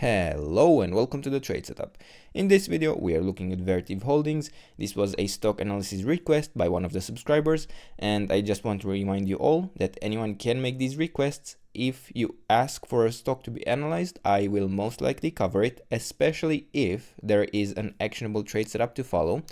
Hello and welcome to the trade setup. In this video we are looking at Vertiv holdings. This was a stock analysis request by one of the subscribers, and I just want to remind you all that anyone can make these requests. If you ask for a stock to be analyzed, I will most likely cover it, especially if there is an actionable trade setup to follow.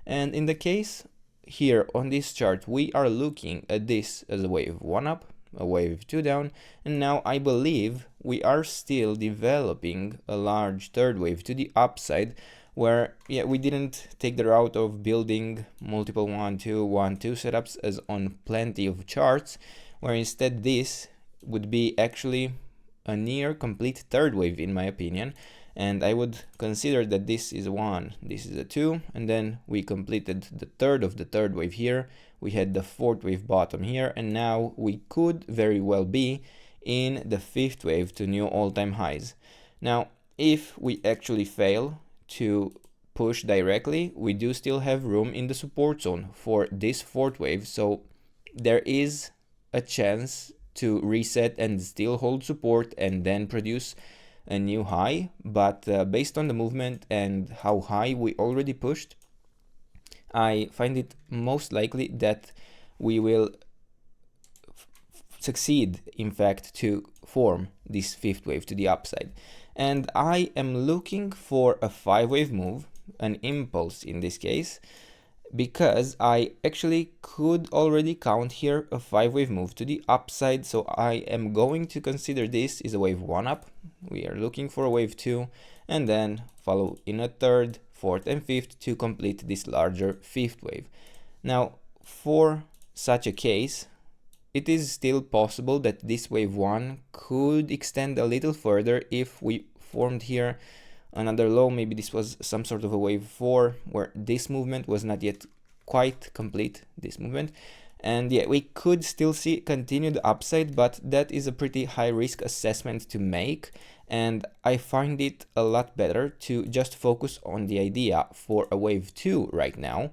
And in the case here on this chart, we are looking at this as a wave 1 up, a wave 2 down, and now I believe we are still developing a large third wave to the upside, where we didn't take the route of building multiple 1-2 1-2 setups as on plenty of charts, where instead this would be actually a near complete third wave in my opinion. And I would consider that this is a 1, this is a 2, and then we completed the third of the third wave here. We had the fourth wave bottom here, and now we could very well be in the fifth wave to new all-time highs. Now, if we actually fail to push directly, we do still have room in the support zone for this fourth wave, so there is a chance to reset and still hold support and then produce a new high. But based on the movement and how high we already pushed, I find it most likely that we will succeed, in fact, to form this fifth wave to the upside. And I am looking for a 5-wave move, an impulse in this case, because I actually could already count here a 5-wave move to the upside. So I am going to consider this is a wave 1 up. We are looking for a wave 2, and then follow in a third, fourth and fifth to complete this larger fifth wave. Now, for such a case, it is still possible that this wave 1 could extend a little further if we formed here another low. Maybe this was some sort of a wave 4 where this movement was not yet quite complete, this movement. And we could still see continued upside, but that is a pretty high risk assessment to make, and I find it a lot better to just focus on the idea for a wave 2 right now.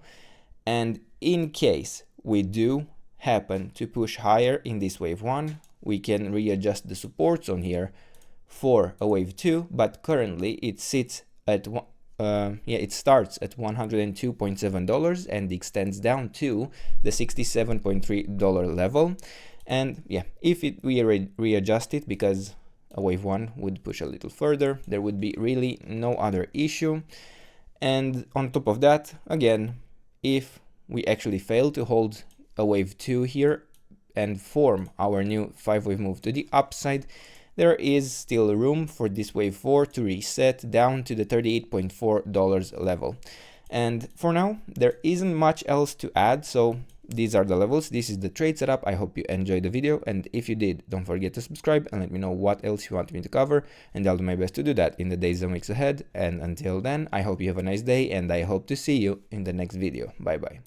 And in case we do happen to push higher in this wave 1, we can readjust the support zone here for a wave 2, but currently it sits at it starts at $102.7 and extends down to the $67.3 level. And if we readjust it, because a wave 1 would push a little further, there would be really no other issue. And on top of that, again, if we actually fail to hold a wave 2 here and form our new 5-wave move to the upside, there is still room for this wave 4 to reset down to the $38.4 level. And for now, there isn't much else to add, so these are the levels. This is the trade setup. I hope you enjoyed the video, and if you did, don't forget to subscribe and let me know what else you want me to cover, and I'll do my best to do that in the days and weeks ahead. And until then, I hope you have a nice day, and I hope to see you in the next video. Bye bye.